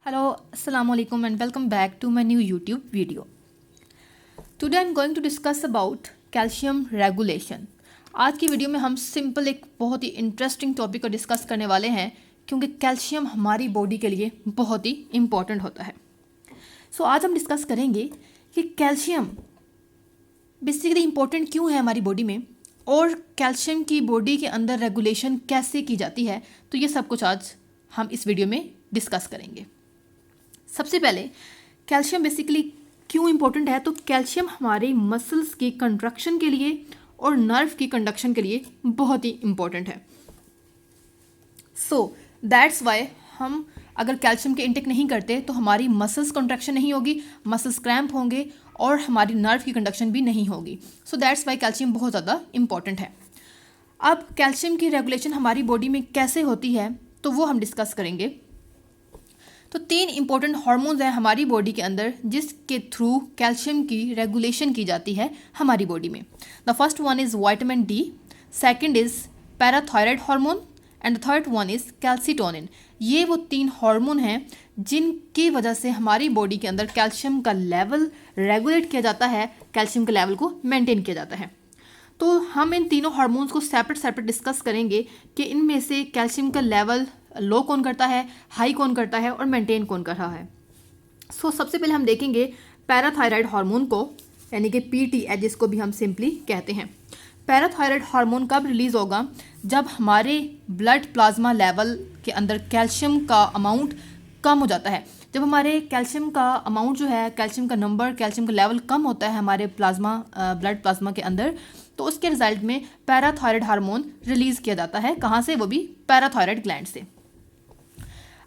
Hello, Assalamu alaikum and welcome back to my new YouTube video. Today I'm going to discuss about calcium regulation. आज की video में हम simple एक बहुत ही interesting topic को discuss करने वाले हैं क्योंकि कैल्शियम हमारी बॉडी के लिए बहुत ही इम्पॉर्टेंट होता है. आज हम डिस्कस करेंगे कि कैल्शियम बेसिकली इम्पोर्टेंट क्यों है हमारी बॉडी में और कैल्शियम की बॉडी के अंदर रेगुलेशन कैसे की जाती है. तो ये सब कुछ आज हम इस वीडियो में डिस्कस करेंगे. सबसे पहले कैल्शियम बेसिकली क्यों इम्पोर्टेंट है. तो कैल्शियम हमारे मसल्स की कंट्रक्शन के लिए और नर्व की कंडक्शन के लिए बहुत ही इम्पोर्टेंट है. दैट्स वाई हम अगर कैल्शियम के इंटेक नहीं करते तो हमारी मसल्स कंट्रक्शन नहीं होगी, मसल्स क्रैम्प होंगे और हमारी नर्व की कंडक्शन भी नहीं होगी. दैट्स वाई कैल्शियम बहुत ज़्यादा इम्पॉर्टेंट है. अब कैल्शियम की रेगुलेशन हमारी बॉडी में कैसे होती है तो वो हम डिस्कस करेंगे. तो 3 इंपॉर्टेंट हार्मोन्स हैं हमारी बॉडी के अंदर जिसके थ्रू कैल्शियम की रेगुलेशन की जाती है हमारी बॉडी में. The first one is vitamin D, second is parathyroid hormone and the third one is calcitonin. ये वो 3 हार्मोन हैं जिनकी वजह से हमारी बॉडी के अंदर कैल्शियम का लेवल रेगुलेट किया जाता है, कैल्शियम के लेवल को मेंटेन किया जाता है. तो हम इन तीनों हार्मोन्स को सेपरेट डिस्कस करेंगे कि इनमें से कैल्शियम का लेवल लो कौन करता है, हाई कौन करता है और मेंटेन कौन कर रहा है. सबसे पहले हम देखेंगे पैराथायराइड हार्मोन को, यानी कि पीटीएच जिसको भी हम सिंपली कहते हैं. पैराथायराइड हार्मोन कब रिलीज़ होगा? जब हमारे ब्लड प्लाज्मा लेवल के अंदर कैल्शियम का अमाउंट कम हो जाता है. जब हमारे कैल्शियम का अमाउंट जो है, कैल्शियम का नंबर, कैल्शियम का लेवल कम होता है हमारे ब्लड प्लाज्मा के अंदर, तो उसके रिजल्ट में पैराथायराइड हार्मोन रिलीज़ किया जाता है. कहाँ से? वो भी पैराथायराइड ग्लैंड से.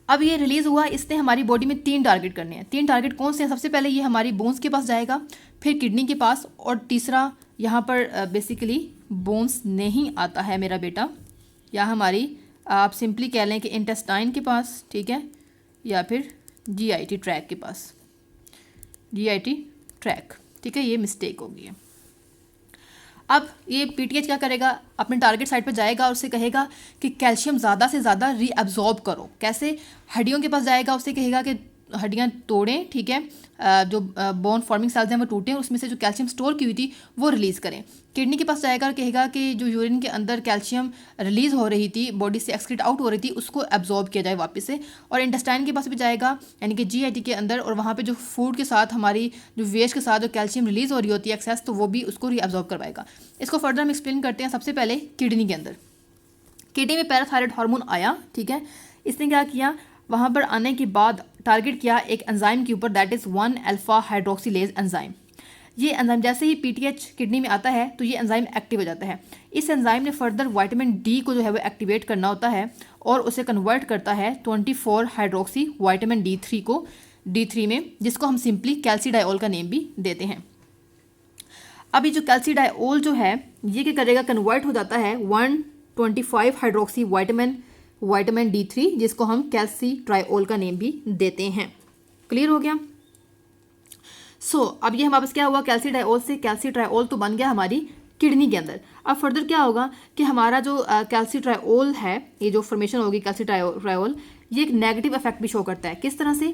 अब ये रिलीज़ हुआ, इसने हमारी बॉडी में 3 टारगेट करने हैं. 3 टारगेट कौन से हैं? सबसे पहले ये हमारी बोन्स के पास जाएगा, फिर किडनी के पास, और तीसरा यहाँ पर बेसिकली बोन्स नहीं आता है मेरा बेटा, या हमारी आप सिंपली कह लें कि इंटेस्टाइन के पास, ठीक है, या फिर जीआईटी ट्रैक के पास, जीआईटी ट्रैक, ठीक है, ये मिस्टेक हो गई है. अब ये पीटीएच क्या करेगा? अपने टारगेट साइट पर जाएगा और उससे कहेगा कि कैल्शियम ज़्यादा से ज़्यादा रीअब्जॉर्ब करो. कैसे? हड्डियों के पास जाएगा, उससे कहेगा कि हड्डियाँ तोड़ें, ठीक है, जो बोन फॉर्मिंग सेल्स हैं वो टूटें और उसमें से जो कैल्शियम स्टोर की हुई थी वो रिलीज़ करें. किडनी के पास जाएगा और कहेगा कि जो यूरिन के अंदर कैल्शियम रिलीज़ हो रही थी, बॉडी से एक्सक्रीट आउट हो रही थी, उसको एब्जॉर्ब किया जाए वापस से. और इंटेस्टाइन के पास भी जाएगा, यानी कि जीआईटी के अंदर, और वहाँ पे जो फूड के साथ हमारी जो वेस्ट के साथ जो कैल्शियम रिलीज़ हो रही होती है एक्सेस, तो वो भी उसको रीअब्जॉर्ब करवाएगा. इसको फर्दर हम एक्सप्लेन करते हैं. सबसे पहले किडनी के अंदर, किडनी में पैराथायराइड हार्मोन आया, ठीक है, इसने क्या किया? वहाँ पर आने के बाद टारगेट किया एक एंजाइम के ऊपर, दैट इज़ 1-अल्फा हाइड्रोक्सीलेज एंजाइम. ये एंजाइम जैसे ही पीटीएच किडनी में आता है तो ये एंजाइम एक्टिव हो जाता है. इस एंजाइम ने फर्दर विटामिन डी को जो है वो एक्टिवेट करना होता है और उसे कन्वर्ट करता है 24 हाइड्रोक्सी विटामिन D3 को D3 में, जिसको हम सिंपली कैल्सीडाइओल का नेम भी देते हैं. अब ये जो कैल्सीडाइओल जो है ये क्या करेगा? कन्वर्ट हो जाता है 125 हाइड्रोक्सी विटामिन D3, जिसको हम कैल्सीट्राइओल का नेम भी देते हैं. क्लियर हो गया? अब ये हमारे पास क्या हुआ? कैल्सीडाइओल से कैल्सीट्राइओल तो बन गया हमारी किडनी के अंदर. अब फर्दर क्या होगा कि हमारा जो कैल्सीट्राइओल है, ये जो फॉर्मेशन होगी कैल्सीट्राइओल, ये एक नेगेटिव इफेक्ट भी शो करता है. किस तरह से?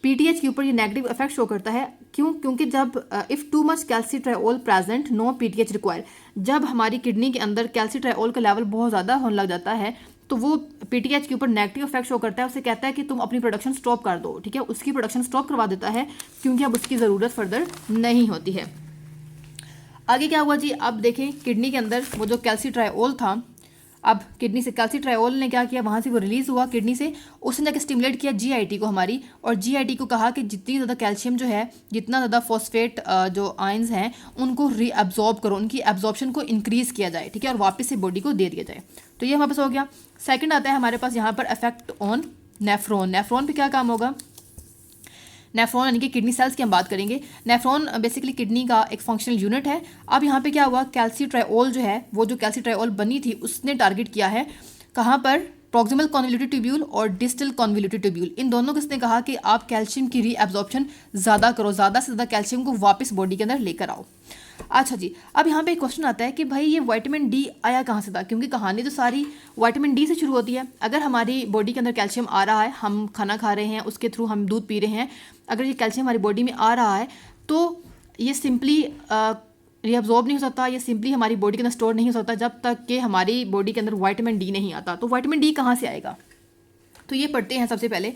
पीटीएच के ऊपर ये नेगेटिव इफेक्ट शो करता है. क्यों? क्योंकि जब if too much calcitriol present, no PTH require. जब हमारी किडनी के अंदर कैल्सीट्राइओल का लेवल बहुत ज़्यादा होने लग जाता है तो वो पीटीएच के ऊपर नेगेटिव इफेक्ट शो करता है. उसे कहता है कि तुम अपनी प्रोडक्शन स्टॉप कर दो, ठीक है, उसकी प्रोडक्शन स्टॉप करवा देता है क्योंकि अब उसकी ज़रूरत फर्दर नहीं होती है. आगे क्या हुआ जी? अब देखें किडनी के अंदर वो जो कैल्सीट्राइओल था, अब किडनी से कैल्सीट्राइओल ने क्या किया? वहाँ से वो रिलीज़ हुआ किडनी से, उसने जाकर स्टिमुलेट किया जीआईटी को हमारी, और जीआईटी को कहा कि जितनी ज़्यादा कैल्शियम जो है, जितना ज़्यादा फॉस्फेट जो आयंस हैं उनको रीअब्जॉर्ब करो, उनकी एब्जॉर्प्शन को इंक्रीज़ किया जाए, ठीक है, और वापस से बॉडी को दे दिया जाए. तो ये हमारे पास हो गया. सेकंड आता है हमारे पास यहाँ पर इफेक्ट ऑन नेफ्रॉन. नेफ्रॉन पे क्या काम होगा? नेफ्रॉन यानी कि किडनी सेल्स की हम बात करेंगे. नेफ्रॉन बेसिकली किडनी का एक फंक्शनल यूनिट है. अब यहाँ पे क्या हुआ? कैल्सीट्राइओल जो है, वो जो कैल्सीट्राइओल बनी थी उसने टारगेट किया है कहाँ पर? प्रॉक्सिमल कॉन्वोल्यूटेड ट्यूब्यूल और डिस्टल कॉन्वोल्यूटेड ट्यूब्यूल. इन दोनों किसने कहा कि आप कैल्शियम की रीअब्जॉर्प्शन ज़्यादा करो, ज़्यादा से ज़्यादा कैल्शियम को वापस बॉडी के अंदर लेकर आओ. अच्छा जी, अब यहाँ पे एक क्वेश्चन आता है कि भाई ये विटामिन डी आया कहाँ से था, क्योंकि कहानी तो सारी विटामिन डी से शुरू होती है। अगर हमारी बॉडी के अंदर कैल्शियम आ रहा है, हम खाना खा रहे हैं, उसके थ्रू हम दूध पी रहे हैं, अगर ये कैल्शियम हमारी बॉडी में आ रहा है तो ये सिंपली रिअब्जॉर्ब नहीं हो सकता, ये सिंपली हमारी बॉडी के अंदर स्टोर नहीं हो सकता जब तक कि हमारी बॉडी के अंदर विटामिन डी नहीं आता। तो विटामिन डी कहाँ से आएगा, तो ये पढ़ते हैं। सबसे पहले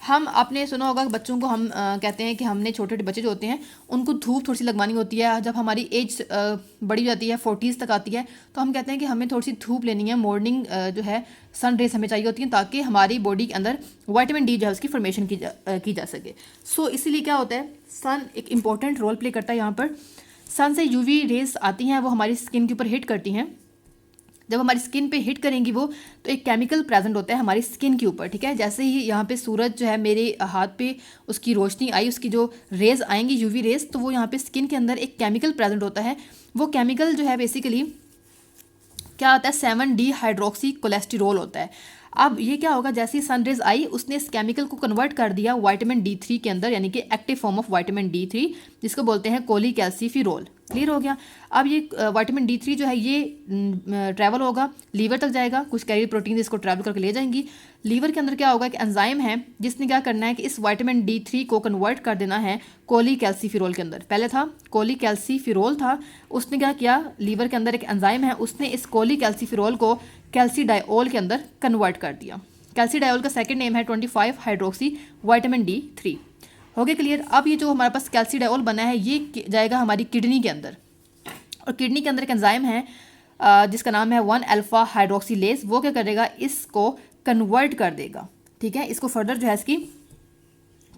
हम, आपने सुना होगा बच्चों को हम कहते हैं कि हमने छोटे छोटे बच्चे जो होते हैं उनको धूप थोड़ी सी लगवानी होती है। जब हमारी एज बड़ी हो जाती है, 40s तक आती है, तो हम कहते हैं कि हमें थोड़ी सी धूप लेनी है, मॉर्निंग जो है सन रेज हमें चाहिए होती है ताकि हमारी बॉडी के अंदर विटामिन डी जो है उसकी फॉर्मेशन की जा सके। सो इसीलिए क्या होता है, सन एक इम्पॉर्टेंट रोल प्ले करता है यहाँ पर। सन से यूवी रेज आती हैं, वो हमारी स्किन के ऊपर हिट करती हैं। जब हमारी स्किन पे हिट करेंगी वो, तो एक केमिकल प्रेजेंट होता है हमारी स्किन के ऊपर, ठीक है। जैसे ही यहाँ पे सूरज जो है मेरे हाथ पे उसकी रोशनी आई, उसकी जो रेज आएंगी यूवी रेज, तो वो यहाँ पे स्किन के अंदर एक केमिकल प्रेजेंट होता है। वो केमिकल जो है बेसिकली क्या होता है, 7 डिहाइड्रोक्सी कोलेस्टेरोल होता है। अब ये क्या होगा, जैसे ही सनरेज आई उसने इस केमिकल को कन्वर्ट कर दिया विटामिन D3 के अंदर, यानी कि active form of vitamin D3 जिसको बोलते हैं कोलीकैल्सिफेरॉल। क्लियर हो गया। अब ये विटामिन D3 जो है ये ट्रैवल होगा, लीवर तक जाएगा, कुछ कैरियर प्रोटीन इसको ट्रैवल करके ले जाएंगी। लीवर के अंदर क्या होगा, एक एंजाइम है जिसने क्या करना है कि इस विटामिन D3 को कन्वर्ट कर देना है कोलीकैल्सिफेरॉल के अंदर। पहले था कोलीकैल्सिफेरॉल था, उसने क्या किया, लीवर के अंदर एक एंजाइम है, उसने इस कोलीकैल्सिफेरॉल को कैल्सीडायोल के अंदर कन्वर्ट कर दिया। कैल्सीडायोल का सेकंड नेम है 25 हाइड्रोक्सी विटामिन D3। हो गया क्लियर। अब ये जो हमारे पास कैल्सीडायोल बना है ये जाएगा हमारी किडनी के अंदर, और किडनी के अंदर एक एंजाइम है जिसका नाम है 1-अल्फा हाइड्रोक्सीलेज। वो क्या करेगा, इसको कन्वर्ट कर देगा, ठीक है, इसको फर्दर जो है इसकी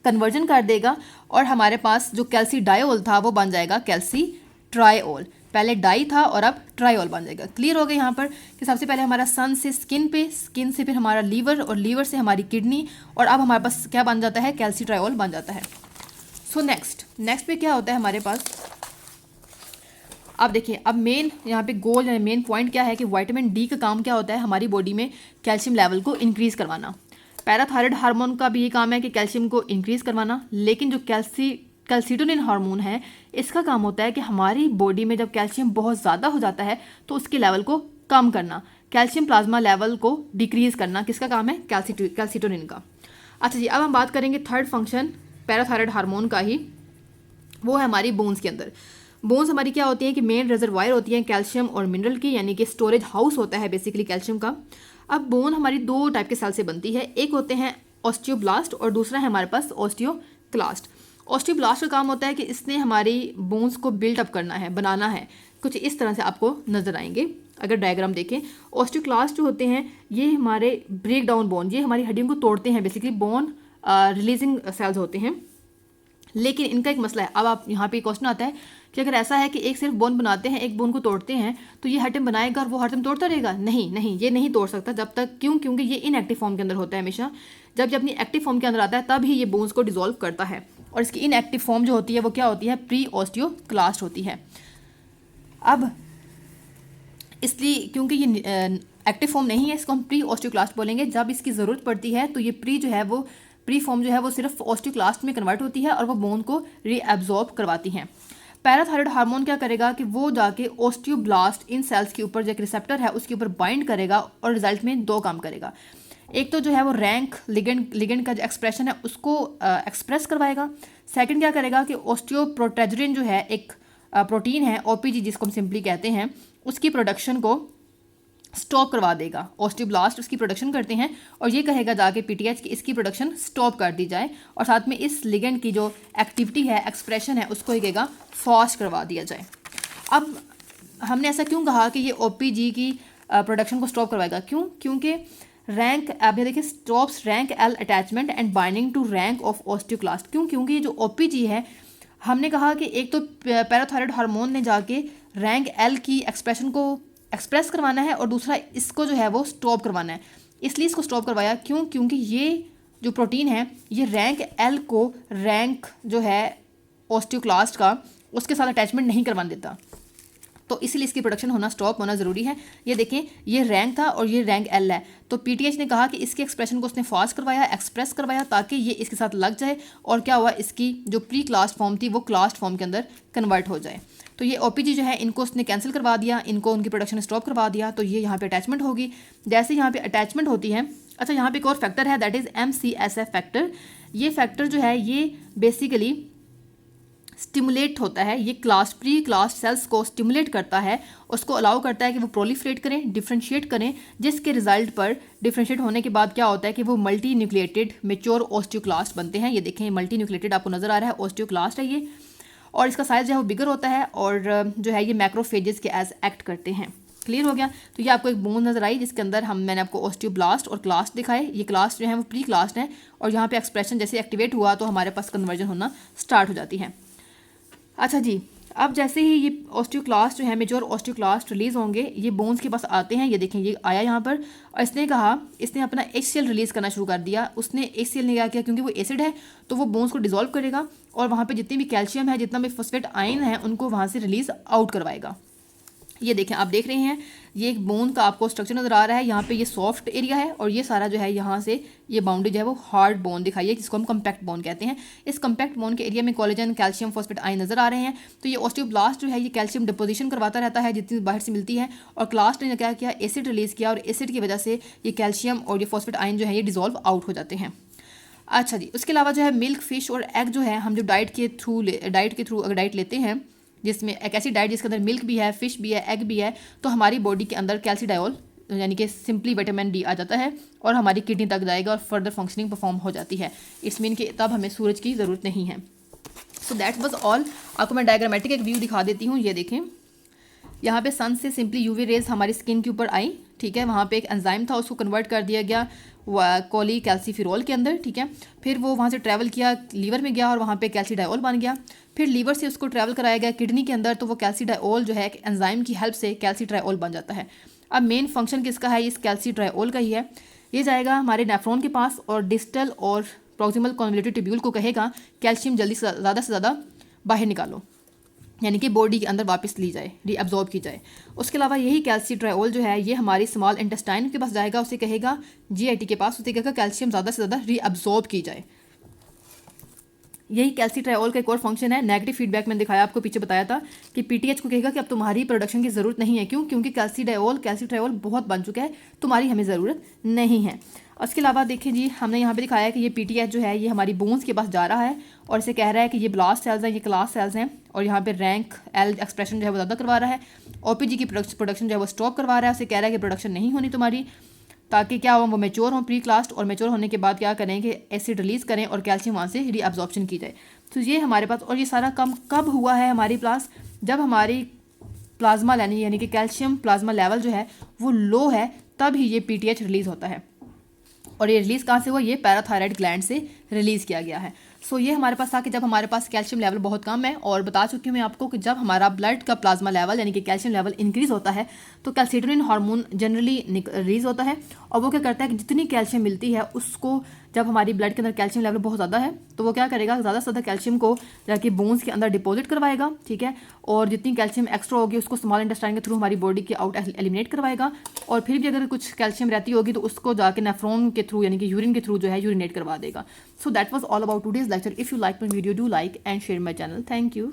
कन्वर्जन कर देगा, और हमारे पास जो कैल्सीडायोल था वो बन जाएगा कैल्सीट्रायोल। पहले डाई था और अब ट्रायोल बन जाएगा। क्लियर हो गया यहाँ पर कि सबसे पहले हमारा सन से स्किन पे, स्किन से फिर हमारा लीवर, और लीवर से हमारी किडनी, और अब हमारे पास क्या बन जाता है, कैल्सीट्रायोल बन जाता है। सो नेक्स्ट पे क्या होता है हमारे पास, अब देखिए, अब मेन यहाँ पे गोल या मेन पॉइंट क्या है कि विटामिन डी का काम क्या होता है, हमारी बॉडी में कैल्शियम लेवल को इंक्रीज करवाना। पैराथायराइड हार्मोन का भी ये काम है कि कैल्शियम को इंक्रीज करवाना, लेकिन जो कैल्सीटोनिन हार्मोन है इसका काम होता है कि हमारी बॉडी में जब कैल्शियम बहुत ज़्यादा हो जाता है तो उसके लेवल को कम करना, कैल्शियम प्लाज्मा लेवल को डिक्रीज करना। किसका काम है, कैल्सीटोनिन का। अच्छा जी, अब हम बात करेंगे थर्ड फंक्शन पैराथायराइड हार्मोन का ही, वो है हमारी बोन्स के अंदर। बोन्स हमारी क्या होती है कि मेन रिजर्वायर होती है कैल्शियम और मिनरल की, यानी कि स्टोरेज हाउस होता है बेसिकली कैल्शियम का। अब बोन हमारी 2 टाइप के सेल से बनती है, एक होते हैं ऑस्टियोब्लास्ट और दूसरा है हमारे पास ऑस्टियोक्लास्ट। ऑस्टियोब्लास्ट का काम होता है कि इसने हमारी बोन्स को बिल्डअप करना है, बनाना है। कुछ इस तरह से आपको नजर आएंगे अगर डायग्राम देखें। ऑस्टियोक्लास्ट जो होते हैं ये हमारे ब्रेक डाउन बोन, ये हमारी हड्डियों को तोड़ते हैं, बेसिकली बोन रिलीजिंग सेल्स होते हैं। लेकिन इनका एक मसला है। अब आप यहाँ पे क्वेश्चन आता है कि अगर ऐसा है कि एक सिर्फ बोन बनाते हैं, एक बोन को तोड़ते हैं, तो ये हर बनाएगा और वो हर तोड़ता रहेगा? नहीं, ये नहीं तोड़ सकता जब तक, क्योंकि ये इनएक्टिव फॉर्म के अंदर होता है हमेशा। जब अपनी एक्टिव फॉर्म के अंदर आता है तब ही ये बोन्स को डिसॉल्व करता है, और इसकी इनएक्टिव फॉर्म जो होती है वो क्या होती है, प्री ऑस्टियोक्लास्ट होती है। अब इसलिए क्योंकि ये एक्टिव फॉर्म नहीं है, इसको हम प्री ऑस्टियोक्लास्ट बोलेंगे। जब इसकी ज़रूरत पड़ती है तो ये प्री जो है वो प्री फॉर्म जो है वो सिर्फ ऑस्टियोक्लास्ट में कन्वर्ट होती है और वो बोन को रीएब्जॉर्ब करवाती हैं। पैराथायराइड हार्मोन क्या करेगा कि वो जाके ऑस्टियोब्लास्ट इन सेल्स के ऊपर जो एक रिसेप्टर है उसके ऊपर बाइंड करेगा और रिजल्ट में 2 काम करेगा। एक तो जो है वो रैंक लिगेंड का जो एक्सप्रेशन है उसको एक्सप्रेस करवाएगा। सेकंड क्या करेगा कि ऑस्टियोप्रोटेजरिन जो है एक प्रोटीन है, OPG जिसको हम सिंपली कहते हैं, उसकी प्रोडक्शन को स्टॉप करवा देगा। ऑस्टियोब्लास्ट उसकी प्रोडक्शन करते हैं और ये कहेगा जाके PTH कि इसकी प्रोडक्शन स्टॉप कर दी जाए, और साथ में इस लिगेंड की जो एक्टिविटी है, एक्सप्रेशन है, उसको कहेगा फास्ट करवा दिया जाए। अब हमने ऐसा क्यों कहा कि ये OPG की प्रोडक्शन को स्टॉप करवाएगा? क्योंकि रैंक, अब देखिए, stops rank L attachment and binding to rank of osteoclast. क्योंकि ये जो OPG है, हमने कहा कि एक तो पैराथायराइड हार्मोन ने जाके रैंक L की एक्सप्रेशन को एक्सप्रेस करवाना है और दूसरा इसको जो है वो स्टॉप करवाना है। इसलिए इसको स्टॉप करवाया। क्योंकि ये जो प्रोटीन है ये रैंक L को रैंक जो है ऑस्टियोक्लास्ट का उसके साथ अटैचमेंट नहीं करवाने देता, तो इसलिए इसकी प्रोडक्शन होना स्टॉप होना ज़रूरी है। ये देखें, ये रैंक था और ये रैंक L है, तो PTH ने कहा कि इसके एक्सप्रेशन को उसने फास्ट करवाया, एक्सप्रेस करवाया, ताकि ये इसके साथ लग जाए और क्या हुआ, इसकी जो प्री क्लास्ट फॉर्म थी वो क्लास्ट फॉर्म के अंदर कन्वर्ट हो जाए। तो ये OPG जो है इनको उसने कैंसिल करवा दिया, इनको उनकी प्रोडक्शन स्टॉप करवा दिया, तो ये यहाँ पे अटैचमेंट होगी। जैसे यहाँ पे अटैचमेंट होती है, अच्छा यहाँ पे एक और फैक्टर है, दैट इज़ MCSF फैक्टर। ये फैक्टर जो है ये बेसिकली स्टिमुलेट होता है, ये प्री क्लास सेल्स को स्टिमुलेट करता है, उसको अलाउ करता है कि वो प्रोलिफरेट करें, डिफ्रेंशिएट करें, जिसके रिजल्ट पर डिफ्रेंशिएट होने के बाद क्या होता है कि वो मल्टी न्यूक्लिएटेड मेच्योर ओस्टियोक्लास्ट बनते हैं। ये देखें मल्टी न्यूक्लिएटेड आपको नजर आ रहा है, ओस्टियोक्लास्ट है ये, और इसका साइज जो है वो बिगर होता है और जो है ये मैक्रोफेजेस के एज एक्ट करते हैं। क्लियर हो गया। तो ये आपको एक बोन नजर आई जिसके अंदर मैंने आपको ओस्टियोब्लास्ट और क्लास्ट दिखाए। ये क्लास्ट जो है वो प्री क्लास्ट है और यहाँ पे एक्सप्रेशन जैसे एक्टिवेट हुआ तो हमारे पास कन्वर्जन होना स्टार्ट हो जाती है। अच्छा जी, अब जैसे ही ये ओस्टियोक्लास्ट जो है मेजोर ओस्टियोक्लास्ट रिलीज होंगे, ये बोन्स के पास आते हैं। ये देखें ये आया यहाँ पर और इसने कहा, इसने अपना HCl रिलीज करना शुरू कर दिया। उसने HCl ने क्या किया, क्योंकि वो एसिड है तो वो बोन्स को डिसॉल्व करेगा और वहाँ पे जितनी भी कैल्शियम है, जितना भी फॉस्फेट आयन है, उनको वहाँ से रिलीज आउट करवाएगा। ये देखें आप देख रहे हैं, ये एक बोन का आपको स्ट्रक्चर नजर आ रहा है। यहाँ पे ये सॉफ्ट एरिया है और ये सारा जो है यहाँ से ये बाउंड्री जो है वो हार्ड बोन दिखाई है, जिसको हम कम्पैक्ट बोन कहते हैं। इस कम्पैक्ट बोन के एरिया में कोलेजन, कैल्शियम, फॉस्फेट आयन नजर आ रहे हैं। तो ये ओस्टियोब्लास्ट जो है ये कैल्शियम डिपोजिशन करवाता रहता है जितनी बाहर से मिलती है, और क्लास्ट ने क्या किया, एसिड रिलीज किया और एसिड की वजह से ये कैल्शियम और ये फॉस्फेट आयन जो है ये डिजॉल्व आउट हो जाते हैं। अच्छा जी, उसके अलावा जो है मिल्क, फिश और एग जो है, हम जो डाइट के थ्रू अगर डाइट लेते हैं जिसमें एक ऐसी डाइट जिसके अंदर मिल्क भी है, फिश भी है, एग भी है, तो हमारी बॉडी के अंदर कैल्सीडायोल यानी कि सिंपली विटामिन D आ जाता है और हमारी किडनी तक जाएगा और फर्दर फंक्शनिंग परफॉर्म हो जाती है। इट्स मीन कि तब हमें सूरज की ज़रूरत नहीं है। So that was all. आपको मैं डायग्रामेटिक एक व्यू दिखा देती हूँ। ये देखें, यहाँ पे सन से सिंपली UV रेज हमारी स्किन के ऊपर आई, ठीक है। वहाँ पे एक एंजाइम था, उसको कन्वर्ट कर दिया गया कोली कैल्सीफिरोल के अंदर, ठीक है। फिर वो वहाँ से ट्रैवल किया, लीवर में गया और वहाँ पे कैल्सीडायोल बन गया। फिर लीवर से उसको ट्रैवल कराया गया किडनी के अंदर, तो वो कैल्सीडायोल जो है एंजाइम की हेल्प से कैल्सीट्रायोल बन जाता है। अब मेन फंक्शन किसका है, इस कैल्सीट्रायोल का ही है। ये जाएगा हमारे नेफ्रॉन के पास और डिस्टल और प्रॉक्सिमल कन्वोल्यूटिव ट्यूब्यूल को कहेगा कैल्शियम जल्दी से ज़्यादा बाहर निकालो, यानी कि बॉडी के अंदर वापस ली जाए, रीअब्जॉर्ब की जाए। उसके अलावा यही कैल्सीट्रायोल जो है ये हमारी स्मॉल इंटेस्टाइन के पास जाएगा, उसे कहेगा GIT के पास, उसे कहेगा कैल्शियम ज़्यादा से ज़्यादा रीअब्जॉर्ब की जाए। यही कैल्सीट्रायोल का एक और फंक्शन है। नेगेटिव फीडबैक मैंने दिखाया आपको, पीछे बताया था कि PTH को कहेगा कि अब तुम्हारी प्रोडक्शन की ज़रूरत नहीं है। क्यों? क्योंकि कैल्सीट्रायोल बहुत बन चुका है, तुम्हारी हमें ज़रूरत नहीं है। उसके अलावा देखिए जी, हमने यहाँ पे दिखाया है कि ये PTH जो है ये हमारी बोन्स के पास जा रहा है और इसे कह रहा है कि ये ब्लास्ट सेल्स हैं, ये क्लास सेल्स हैं, और यहाँ पे रैंक L एक्सप्रेशन जो है वो ज़्यादा करवा रहा है। OPG की प्रोडक्शन जो है वो स्टॉप करवा रहा है, उसे कह रहा है कि प्रोडक्शन नहीं होनी तुम्हारी, ताकि क्या हो, वो मेच्योर हों प्री क्लास्ट, और मेच्योर होने के बाद क्या करें कि एसिड रिलीज़ करें और कैल्शियम वहाँ से रीअब्जॉर्प्शन की जाए। तो ये हमारे पास, और ये सारा काम कब हुआ है हमारी पास, जब हमारी प्लाज्मा यानी कि कैल्शियम प्लाज्मा लेवल जो है वो लो है, तब ही ये PTH रिलीज़ होता है। और ये रिलीज़ कहाँ से हुआ, ये पैराथायराइड ग्लैंड से रिलीज़ किया गया है। सो ये हमारे पास था कि जब हमारे पास कैल्शियम लेवल बहुत कम है, और बता चुकी हूँ मैं आपको कि जब हमारा ब्लड का प्लाज्मा लेवल यानी कि कैल्शियम लेवल इंक्रीज़ होता है तो कैल्सिटोनिन हार्मोन जनरली रिलीज़ होता है, और वो क्या करता है कि जितनी कैल्शियम मिलती है उसको, जब हमारी ब्लड के अंदर कैल्शियम लेवल बहुत ज़्यादा है तो वो क्या करेगा, ज़्यादा से ज़्यादा कैल्शियम को जाके बोन्स के अंदर डिपॉजिट करवाएगा, ठीक है। और जितनी कैल्शियम एक्स्ट्रा होगी उसको स्मॉल इंटेस्टाइन के थ्रू हमारी बॉडी के आउट एलिमिनेट करवाएगा, और फिर भी अगर कुछ कैल्शियम रहती होगी तो उसको जाके नेफ्रॉन के थ्रू यानी कि यूरिन के थ्रू जो है यूरिनेट करवा देगा। So that was all about today's lecture. If you like my video, do like and share my channel. Thank you.